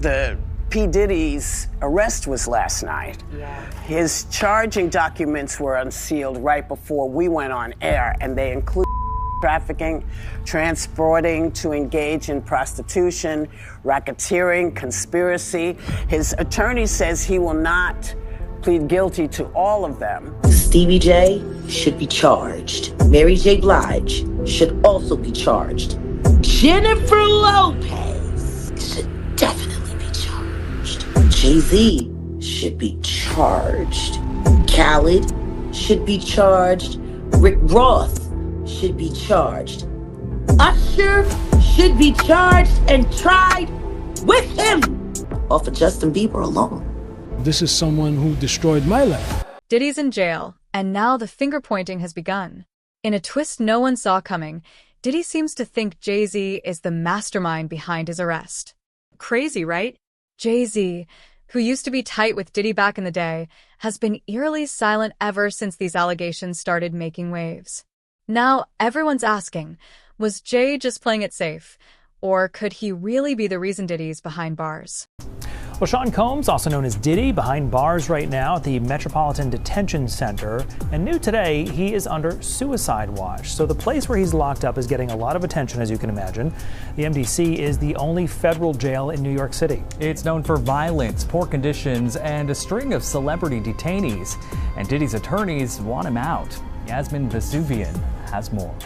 the P. Diddy's arrest was last night. Yeah. His charging documents were unsealed right before we went on air, and they include trafficking, transporting to engage in prostitution, racketeering, conspiracy. His attorney says he will not plead guilty to all of them. Stevie J should be charged. Mary J. Blige should also be charged. Jennifer Lopez should definitely be charged. Jay-Z should be charged. Khaled should be charged. Rick Ross should be charged. Usher should be charged and tried with him off of Justin Bieber alone. This is someone who destroyed my life. Diddy's in jail, and now the finger-pointing has begun. In a twist no one saw coming, Diddy seems to think Jay-Z is the mastermind behind his arrest. Crazy, right? Jay-Z, who used to be tight with Diddy back in the day, has been eerily silent ever since these allegations started making waves. Now everyone's asking, was Jay just playing it safe? Or could he really be the reason Diddy's behind bars? Well, Sean Combs, also known as Diddy, behind bars right now at the Metropolitan Detention Center. And new today, he is under suicide watch. So the place where he's locked up is getting a lot of attention, as you can imagine. The MDC is the only federal jail in New York City. It's known for violence, poor conditions, and a string of celebrity detainees. And Diddy's attorneys want him out. Yasmin Vesuvian has more.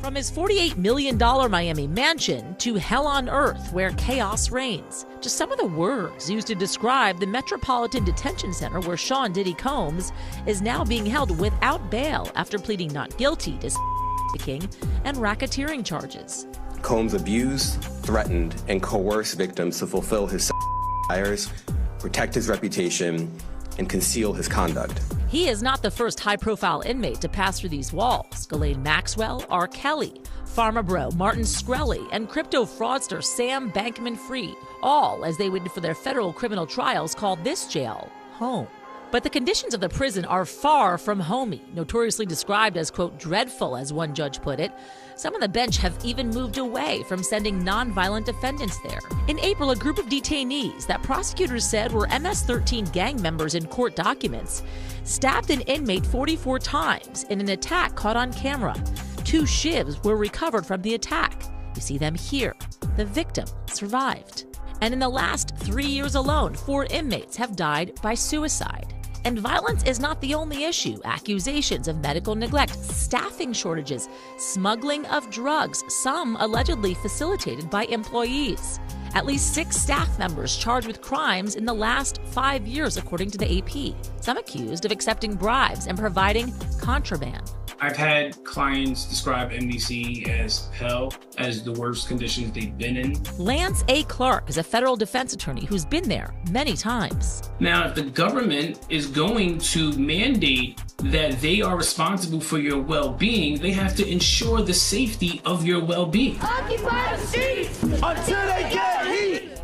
From his $48 million Miami mansion to hell on earth where chaos reigns. Just some of the words used to describe the Metropolitan Detention Center where Sean Diddy Combs is now being held without bail after pleading not guilty to trafficking and racketeering charges. Combs abused, threatened, and coerced victims to fulfill his desires, protect his reputation, and conceal his conduct. He is not the first high-profile inmate to pass through these walls. Ghislaine Maxwell, R. Kelly, Pharma Bro Martin Shkreli, and crypto fraudster Sam Bankman-Fried, all as they waited for their federal criminal trials, called this jail home. But the conditions of the prison are far from homey, notoriously described as, quote, dreadful, as one judge put it. Some on the bench have even moved away from sending nonviolent defendants there. In April, a group of detainees that prosecutors said were MS-13 gang members in court documents stabbed an inmate 44 times in an attack caught on camera. 2 shivs were recovered from the attack. You see them here. The victim survived. And in the last 3 years alone, 4 inmates have died by suicide. And violence is not the only issue. Accusations of medical neglect, staffing shortages, smuggling of drugs, some allegedly facilitated by employees. At least 6 staff members charged with crimes in the last 5 years, according to the AP. Some accused of accepting bribes and providing contraband. I've had clients describe MDC as hell, as the worst conditions they've been in. Lance A. Clark is a federal defense attorney who's been there many times. Now, if the government is going to mandate that they are responsible for your well-being, they have to ensure the safety of your well-being. Occupy the streets until they get heat.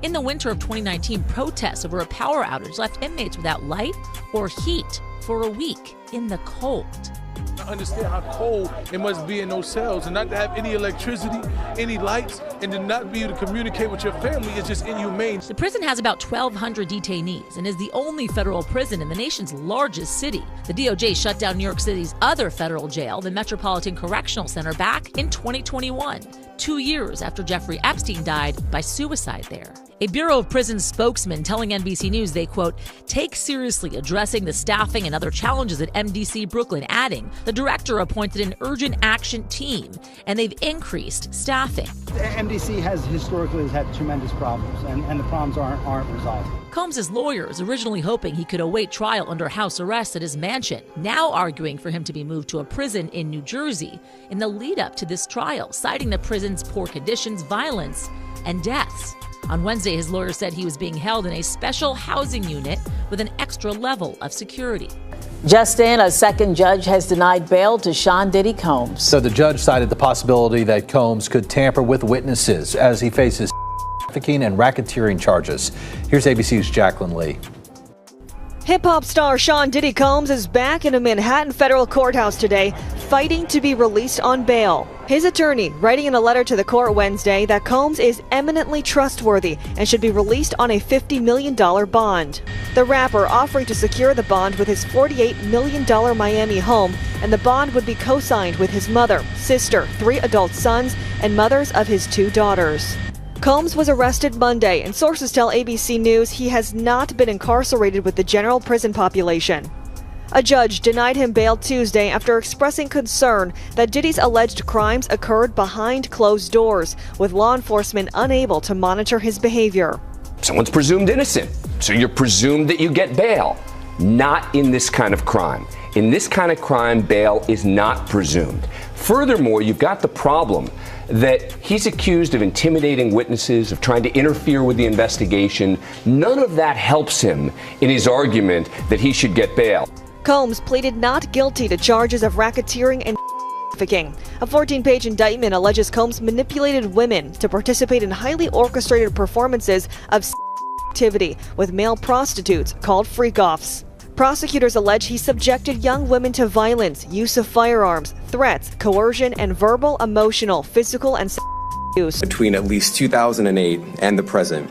In the winter of 2019, protests over a power outage left inmates without light or heat for a week in the cold. I understand how cold it must be in those cells, and not to have any electricity, any lights, and to not be able to communicate with your family is just inhumane. The prison has about 1,200 detainees and is the only federal prison in the nation's largest city. The DOJ shut down New York City's other federal jail, the Metropolitan Correctional Center, back in 2021, 2 years after Jeffrey Epstein died by suicide there. A Bureau of Prisons spokesman telling NBC News they, quote, take seriously addressing the staffing and other challenges at MDC Brooklyn, adding the director appointed an urgent action team and they've increased staffing. MDC has historically had tremendous problems, and the problems aren't resolved. Combs' lawyers originally hoping he could await trial under house arrest at his mansion, now arguing for him to be moved to a prison in New Jersey in the lead up to this trial, citing the prison's poor conditions, violence, and deaths. On Wednesday, his lawyer said he was being held in a special housing unit with an extra level of security. Just in, a second judge has denied bail to Sean Diddy Combs. So the judge cited the possibility that Combs could tamper with witnesses as he faces trafficking and racketeering charges. Here's ABC's Jacqueline Lee. Hip-hop star Sean Diddy Combs is back in a Manhattan federal courthouse today, fighting to be released on bail. His attorney writing in a letter to the court Wednesday that Combs is eminently trustworthy and should be released on a $50 million bond. The rapper offering to secure the bond with his $48 million Miami home, and the bond would be co-signed with his mother, sister, 3 adult sons, and mothers of his 2 daughters. Combs was arrested Monday, and sources tell ABC News he has not been incarcerated with the general prison population. A judge denied him bail Tuesday after expressing concern that Diddy's alleged crimes occurred behind closed doors, with law enforcement unable to monitor his behavior. Someone's presumed innocent, so you're presumed that you get bail. Not in this kind of crime. In this kind of crime, bail is not presumed. Furthermore, you've got the problem that he's accused of intimidating witnesses, of trying to interfere with the investigation. None of that helps him in his argument that he should get bail. Combs pleaded not guilty to charges of racketeering and trafficking. A 14-page indictment alleges Combs manipulated women to participate in highly orchestrated performances of activity with male prostitutes called freak-offs. Prosecutors allege he subjected young women to violence, use of firearms, threats, coercion, and verbal, emotional, physical, and abuse. Between at least 2008 and the present,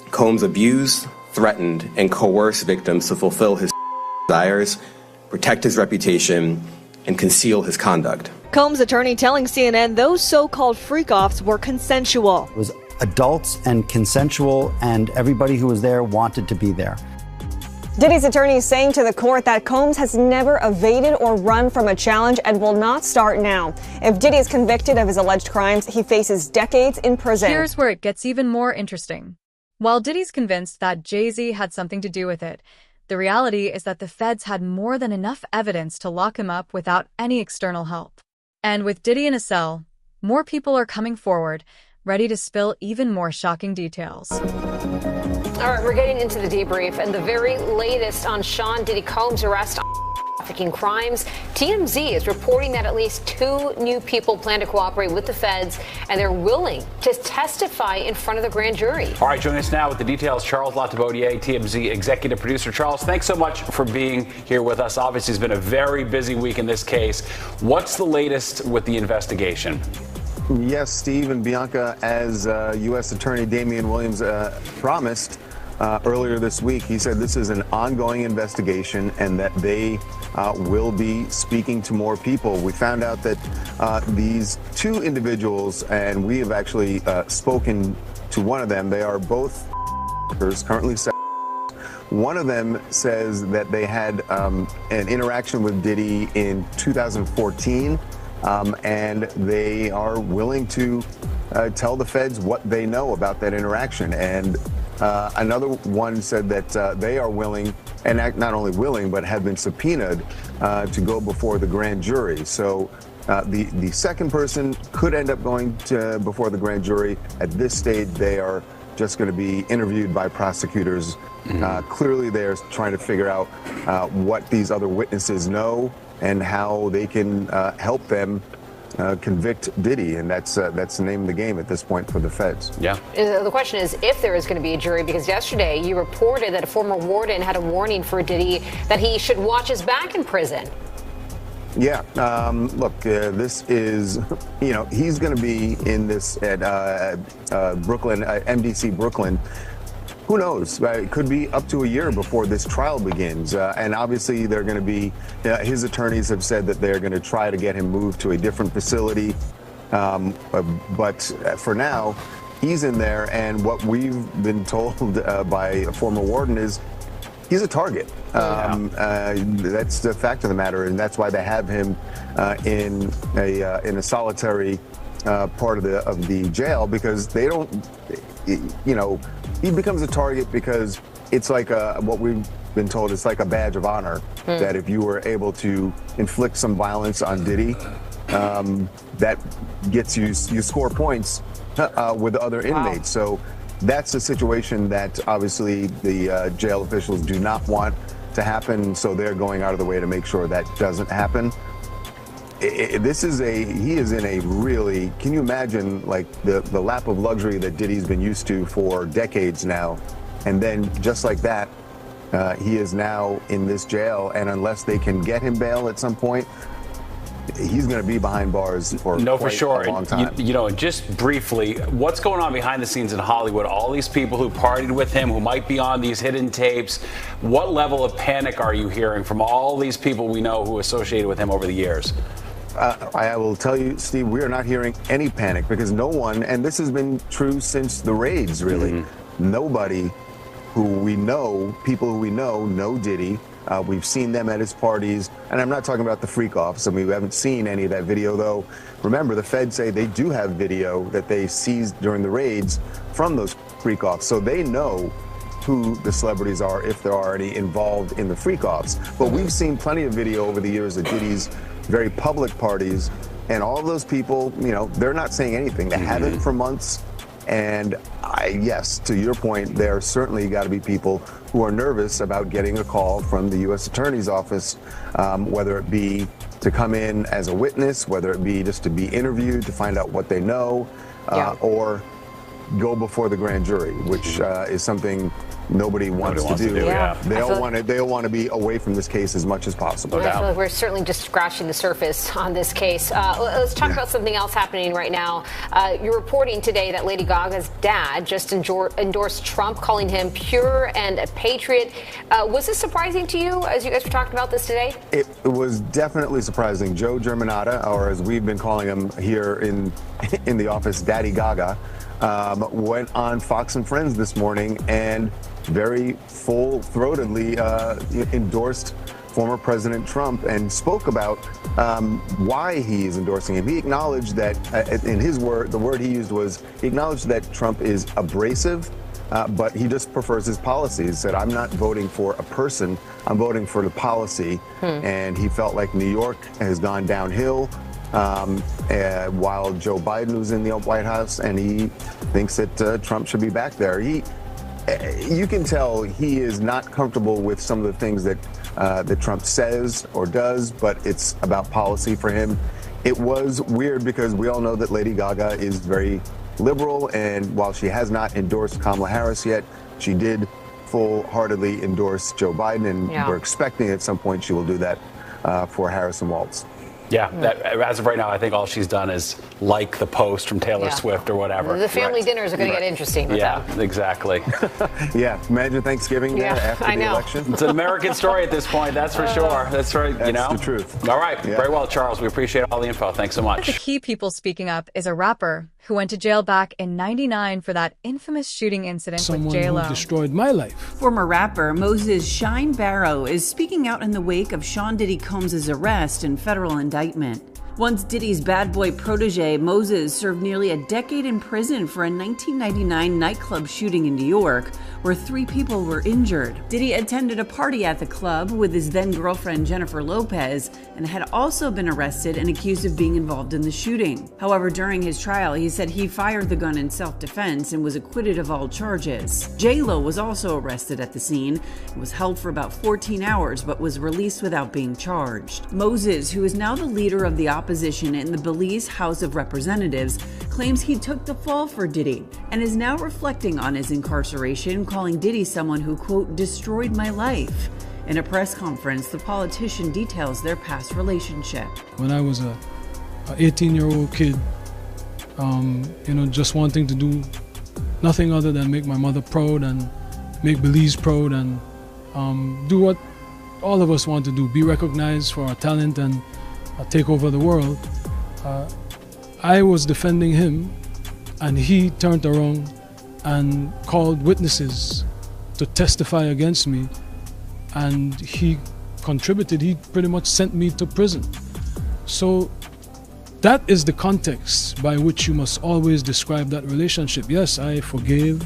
Combs abused, threatened, and coerced victims to fulfill his desires, protect his reputation, and conceal his conduct. Combs' attorney telling CNN those so-called freak-offs were consensual. It was adults and consensual, and everybody who was there wanted to be there. Diddy's attorney is saying to the court that Combs has never evaded or run from a challenge and will not start now. If Diddy is convicted of his alleged crimes, he faces decades in prison. Here's where it gets even more interesting. While Diddy's convinced that Jay-Z had something to do with it, the reality is that the feds had more than enough evidence to lock him up without any external help. And with Diddy in a cell, more people are coming forward, ready to spill even more shocking details. All right, we're getting into the debrief and the very latest on Sean Diddy Combs' arrest on trafficking crimes. TMZ is reporting that at least 2 new people plan to cooperate with the feds, and they're willing to testify in front of the grand jury. All right, joining us now with the details, Charles Latibaudier, TMZ executive producer. Charles, thanks so much for being here with us. Obviously, it's been a very busy week in this case. What's the latest with the investigation? Yes, Steve and Bianca, as U.S. Attorney Damian Williams promised earlier this week, he said this is an ongoing investigation and that they will be speaking to more people. We found out that these 2 individuals, and we have actually spoken to one of them. They are both currently. One of them says that they had an interaction with Diddy in 2014. And they are willing to tell the feds what they know about that interaction. And another one said that they are willing, and not only willing, but have been subpoenaed to go before the grand jury. So the second person could end up going before the grand jury. At this stage, they are just going to be interviewed by prosecutors. Clearly, they're trying to figure out what these other witnesses know and how they can help them convict Diddy, and that's the name of the game at this point for the feds. Yeah. The question is if there is going to be a jury, because yesterday you reported that a former warden had a warning for Diddy that he should watch his back in prison. Yeah, look, this is, he's going to be in this at Brooklyn, MDC Brooklyn. Who knows? It could be up to a year before this trial begins. And obviously, they're going to be, his attorneys have said that they're going to try to get him moved to a different facility. But for now, he's in there. And what we've been told by a former warden is he's a target. That's the fact of the matter. And that's why they have him in a solitary part of the jail, because they don't, he becomes a target because it's like what we've been told, it's like a badge of honor that if you were able to inflict some violence on Diddy, that gets you score points with other inmates. So that's a situation that obviously the jail officials do not want to happen. So they're going out of the way to make sure that doesn't happen. He is in a really, can you imagine like the lap of luxury that Diddy's been used to for decades now? And then just like that, he is now in this jail. And unless they can get him bail at some point, he's going to be behind bars for for sure. a long time. You know, just briefly, what's going on behind the scenes in Hollywood? All these people who partied with him, who might be on these hidden tapes. What level of panic are you hearing from all these people we know who associated with him over the years? I will tell you, Steve, we are not hearing any panic because no one, and this has been true since the raids, really, nobody who we know, people who we know Diddy. We've seen them at his parties, and I'm not talking about the freak-offs. I mean, we haven't seen any of that video, though. Remember, the feds say they do have video that they seized during the raids from those freak-offs, so they know who the celebrities are, if there are any involved in the freak-offs. But we've seen plenty of video over the years at Diddy's very public parties, and all of those people, you know, they're not saying anything. They haven't for months. And yes, to your point, there certainly got to be people who are nervous about getting a call from the U.S. Attorney's Office, whether it be to come in as a witness, whether it be just to be interviewed to find out what they know, or go before the grand jury, which is something nobody wants to do. They all want to be away from this case as much as possible. I feel like we're certainly just scratching the surface on this case. Let's talk about something else happening right now. You're reporting today that Lady Gaga's dad just endorsed Trump, calling him pure and a patriot. Was this surprising to you as you guys were talking about this today? It was definitely surprising. Joe Germanata, or as we've been calling him here in the office, Daddy Gaga, went on Fox and Friends this morning and very full-throatedly endorsed former President Trump and spoke about why he is endorsing him. He acknowledged that, in his word, the word he used was, he acknowledged that Trump is abrasive, but he just prefers his policies. He said, I'm not voting for a person, I'm voting for the policy. And he felt like New York has gone downhill while Joe Biden was in the White House, and he thinks that Trump should be back there. You can tell he is not comfortable with some of the things that Trump says or does, but it's about policy for him. It was weird because we all know that Lady Gaga is very liberal, and while she has not endorsed Kamala Harris yet, she did full-heartedly endorse Joe Biden, and we're expecting at some point she will do that for Harris and Walz. Yeah, as of right now, I think all she's done is like the post from Taylor Swift or whatever. The family dinners are going to get interesting with them. Exactly. Imagine Thanksgiving after the election. It's an American story at this point, that's for sure. That's right, That's the truth. All right, very well, Charles. We appreciate all the info. Thanks so much. One of the key people speaking up is a rapper who went to jail back in '99 for that infamous shooting incident with J-Lo. Someone who destroyed my life. Former rapper Moses Shine Barrow is speaking out in the wake of Sean Diddy Combs' arrest and federal indictment. Once Diddy's bad boy protege, Moses served nearly a decade in prison for a 1999 nightclub shooting in New York, where 3 people were injured. Diddy attended a party at the club with his then-girlfriend Jennifer Lopez and had also been arrested and accused of being involved in the shooting. However, during his trial, he said he fired the gun in self-defense and was acquitted of all charges. J-Lo was also arrested at the scene and was held for about 14 hours but was released without being charged. Moses, who is now the leader of the opposition in the Belize House of Representatives, claims he took the fall for Diddy and is now reflecting on his incarceration, calling Diddy someone who, quote, destroyed my life. In a press conference, the politician details their past relationship. When I was a 18-year-old kid, just wanting to do nothing other than make my mother proud and make Belize proud and do what all of us want to do, be recognized for our talent and take over the world. I was defending him, and he turned around and called witnesses to testify against me, and he contributed. He pretty much sent me to prison. So that is the context by which you must always describe that relationship. Yes, I forgave.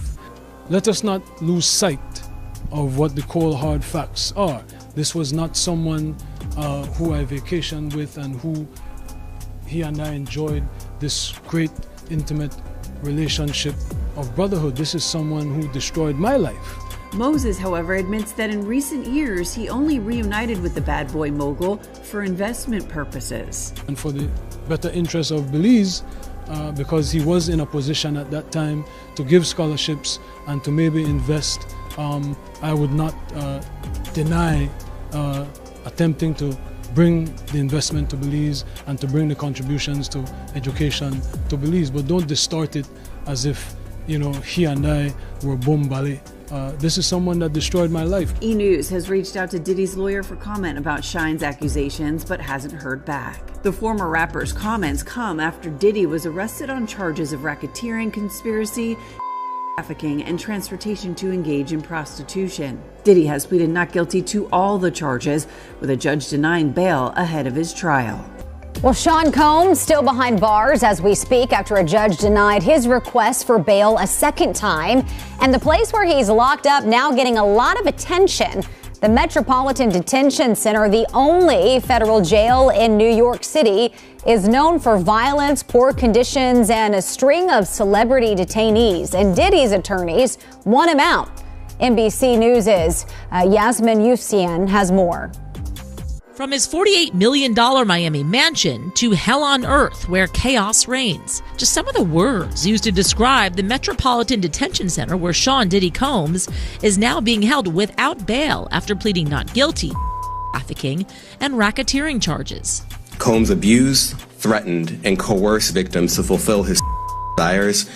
Let us not lose sight of what the cold hard facts are. This was not someone who I vacationed with and who he and I enjoyed this great intimate relationship of brotherhood. This is someone who destroyed my life. Moses, however, admits that in recent years, he only reunited with the bad boy mogul for investment purposes. And for the better interest of Belize, because he was in a position at that time to give scholarships and to maybe invest, I would not deny attempting to bring the investment to Belize and to bring the contributions to education to Belize, but don't distort it as if, you know, he and I were boom ballet. This is someone that destroyed my life. E! News has reached out to Diddy's lawyer for comment about Shine's accusations, but hasn't heard back. The former rapper's comments come after Diddy was arrested on charges of racketeering, conspiracy, trafficking, and transportation to engage in prostitution. Diddy has pleaded not guilty to all the charges, with a judge denying bail ahead of his trial. Well, Sean Combs still behind bars as we speak after a judge denied his request for bail a second time. And the place where he's locked up now getting a lot of attention. The Metropolitan Detention Center, the only federal jail in New York City, is known for violence, poor conditions, and a string of celebrity detainees. And Diddy's attorneys want him out. NBC News' Yasmin Youssef has more. From his $48 million Miami mansion to hell on earth where chaos reigns. Just some of the words used to describe the Metropolitan Detention Center where Sean Diddy Combs is now being held without bail after pleading not guilty, trafficking, and racketeering charges. Combs abused, threatened, and coerced victims to fulfill his desires,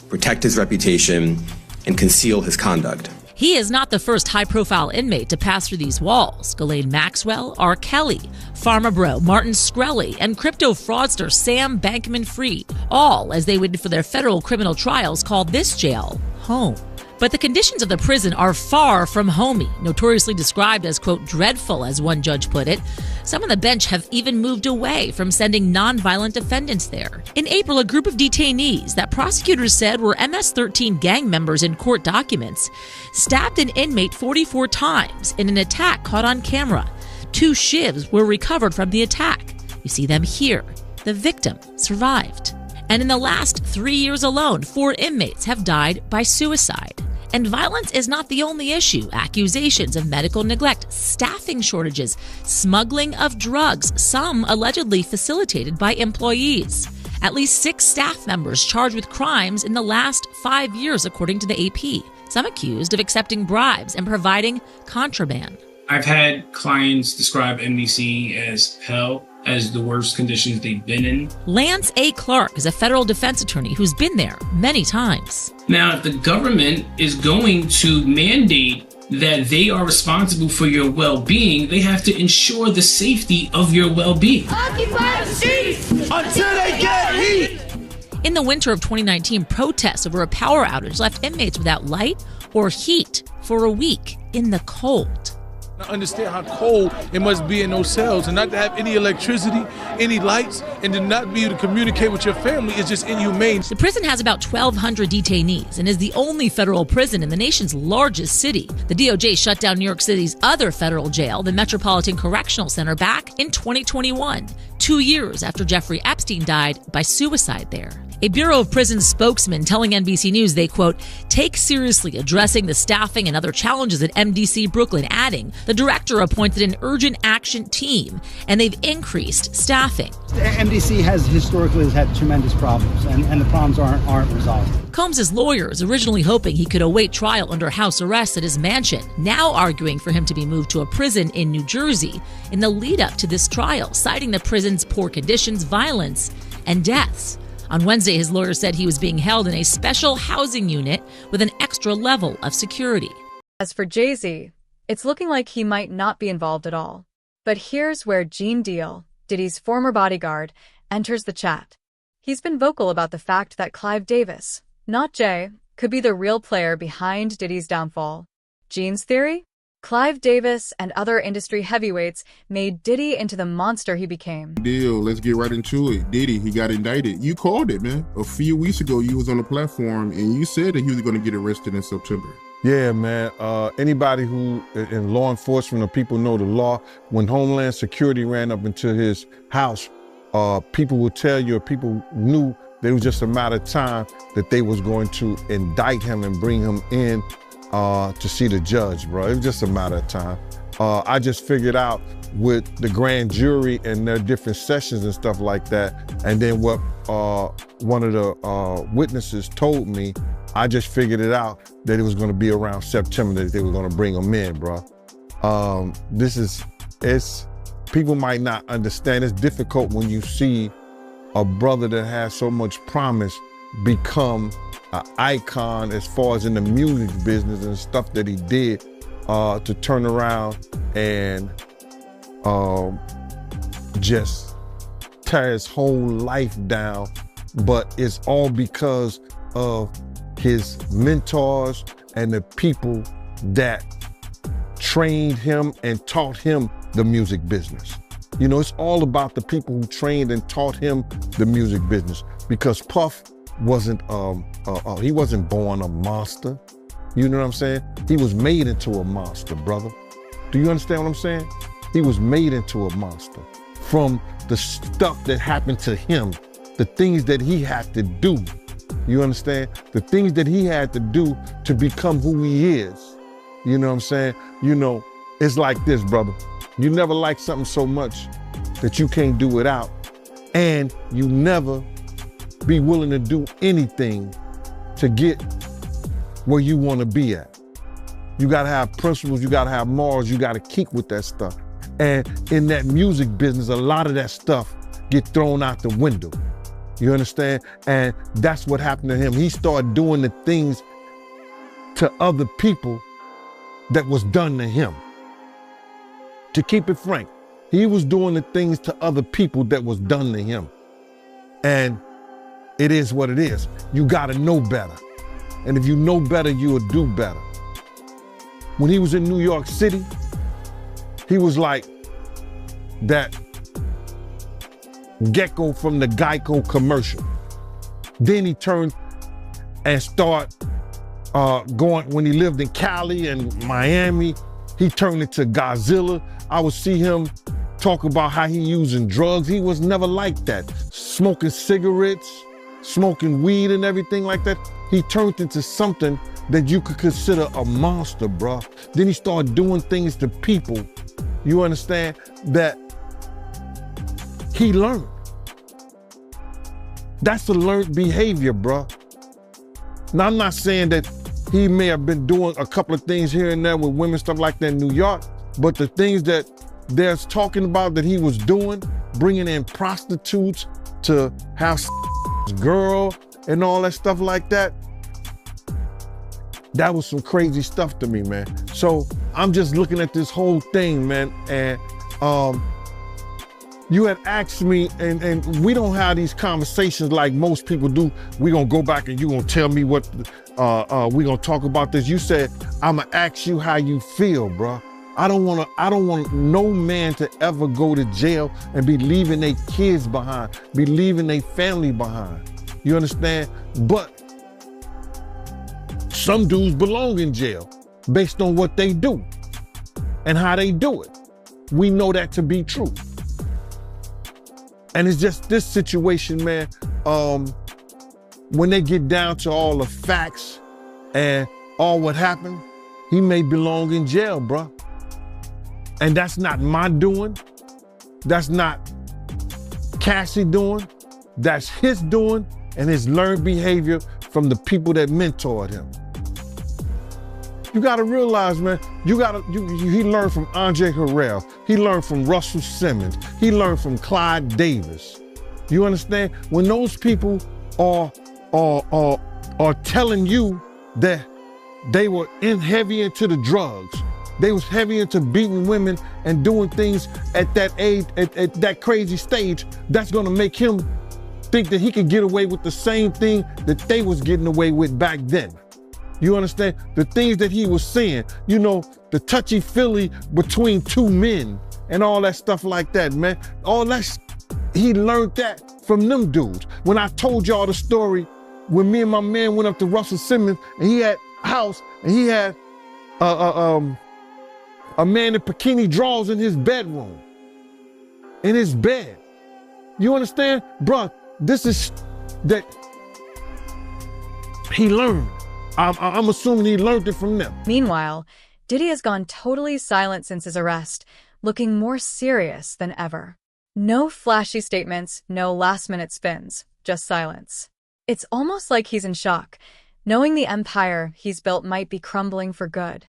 protect his reputation, and conceal his conduct. He is not the first high-profile inmate to pass through these walls. Ghislaine Maxwell, R. Kelly, Pharma Bro, Martin Shkreli, and crypto fraudster Sam Bankman-Fried, all as they waited for their federal criminal trials, called this jail home. But the conditions of the prison are far from homey, notoriously described as, quote, dreadful, as one judge put it. Some on the bench have even moved away from sending nonviolent defendants there. In April, a group of detainees that prosecutors said were MS-13 gang members in court documents stabbed an inmate 44 times in an attack caught on camera. 2 shivs were recovered from the attack. You see them here. The victim survived. And in the last 3 years alone, 4 inmates have died by suicide. And violence is not the only issue. Accusations of medical neglect, staffing shortages, smuggling of drugs, some allegedly facilitated by employees. At least 6 staff members charged with crimes in the last 5 years, according to the AP. Some accused of accepting bribes and providing contraband. I've had clients describe NBC as hell, as the worst conditions they've been in. Lance A. Clark is a federal defense attorney who's been there many times. Now, if the government is going to mandate that they are responsible for your well-being, they have to ensure the safety of your well-being. Occupy the streets until they get heat. In the winter of 2019, protests over a power outage left inmates without light or heat for a week in the cold. I understand how cold it must be in those cells, and not to have any electricity, any lights, and to not be able to communicate with your family is just inhumane. The prison has about 1,200 detainees and is the only federal prison in the nation's largest city. The DOJ shut down New York City's other federal jail, the Metropolitan Correctional Center, back in 2021, 2 years after Jeffrey Epstein died by suicide there. A Bureau of Prisons spokesman telling NBC News they, quote, take seriously addressing the staffing and other challenges at MDC Brooklyn, adding the director appointed an urgent action team and they've increased staffing. MDC has historically had tremendous problems, and the problems aren't resolved. Combs' lawyers originally hoping he could await trial under house arrest at his mansion, now arguing for him to be moved to a prison in New Jersey in the lead up to this trial, citing the prison's poor conditions, violence, and deaths. On Wednesday, his lawyer said he was being held in a special housing unit with an extra level of security. As for Jay-Z, it's looking like he might not be involved at all. But here's where Gene Deal, Diddy's former bodyguard, enters the chat. He's been vocal about the fact that Clive Davis, not Jay, could be the real player behind Diddy's downfall. Gene's theory? Clive Davis and other industry heavyweights made Diddy into the monster he became. Deal, let's get right into it. Diddy, he got indicted. You called it, man. A few weeks ago, you was on the platform and you said that he was going to get arrested in September. Yeah, man. Anybody who in law enforcement or people know the law, when Homeland Security ran up into his house, people will tell you, or people knew that it was just a matter of time that they was going to indict him and bring him in to see the judge, bro. It was just a matter of time. I just figured out with the grand jury and their different sessions and stuff like that, and then what one of the witnesses told me, I just figured it out that it was gonna be around September that they were gonna bring him in, bro. It's people might not understand. It's difficult when you see a brother that has so much promise become an icon as far as in the music business and stuff that he did, to turn around and just tear his whole life down. But it's all because of his mentors and the people that trained him and taught him the music business. You know, it's all about the people who trained and taught him the music business, because Puff wasn't, he wasn't born a monster. You know what I'm saying? He was made into a monster, brother. Do you understand what I'm saying? He was made into a monster from the stuff that happened to him, the things that he had to do. You understand? The things that he had to do to become who he is. You know what I'm saying? You know, it's like this, brother. You never like something so much that you can't do without, and you never be willing to do anything to get where you want to be at. You got to have principles, you got to have morals, you got to keep with that stuff. And in that music business, a lot of that stuff get thrown out the window. You understand? And that's what happened to him. He started doing the things to other people that was done to him. To keep it frank, he was doing the things to other people that was done to him. And it is what it is. You gotta know better. And if you know better, you'll do better. When he was in New York City, he was like that gecko from the Geico commercial. Then he turned and started going, when he lived in Cali and Miami, he turned into Godzilla. I would see him talk about how he using drugs. He was never like that. Smoking cigarettes, smoking weed and everything like that. He turned into something that you could consider a monster, bruh. Then he started doing things to people, you understand, that he learned. That's a learned behavior, bruh. Now, I'm not saying that he may have been doing a couple of things here and there with women, stuff like that in New York, but the things that they're talking about that he was doing, bringing in prostitutes to have girl and all that stuff like that, that was some crazy stuff to me, man. So I'm just looking at this whole thing, man, and you had asked me, and we don't have these conversations like most people do. We gonna go back and you gonna tell me what, we gonna talk about this. You said, I'ma ask you how you feel, bruh. I don't want no man to ever go to jail and be leaving their kids behind, be leaving their family behind. You understand? But some dudes belong in jail based on what they do and how they do it. We know that to be true. And it's just this situation, man, when they get down to all the facts and all what happened, he may belong in jail, bruh. And that's not my doing. That's not Cassie doing. That's his doing and his learned behavior from the people that mentored him. You gotta realize, man, he learned from Andre Harrell. He learned from Russell Simmons. He learned from Clyde Davis. You understand? When those people are telling you that they were heavy into the drugs, they was heavy into beating women and doing things at that age, at that crazy stage, that's gonna make him think that he could get away with the same thing that they was getting away with back then. You understand? The things that he was saying, you know, the touchy-feely between two men and all that stuff like that, man. All that, he learned that from them dudes. When I told y'all the story, when me and my man went up to Russell Simmons and he had a house and he had a man in bikini drawers in his bedroom, in his bed. You understand? Bruh, this is that he learned. I'm assuming he learned it from them. Meanwhile, Diddy has gone totally silent since his arrest, looking more serious than ever. No flashy statements, no last-minute spins, just silence. It's almost like he's in shock, knowing the empire he's built might be crumbling for good.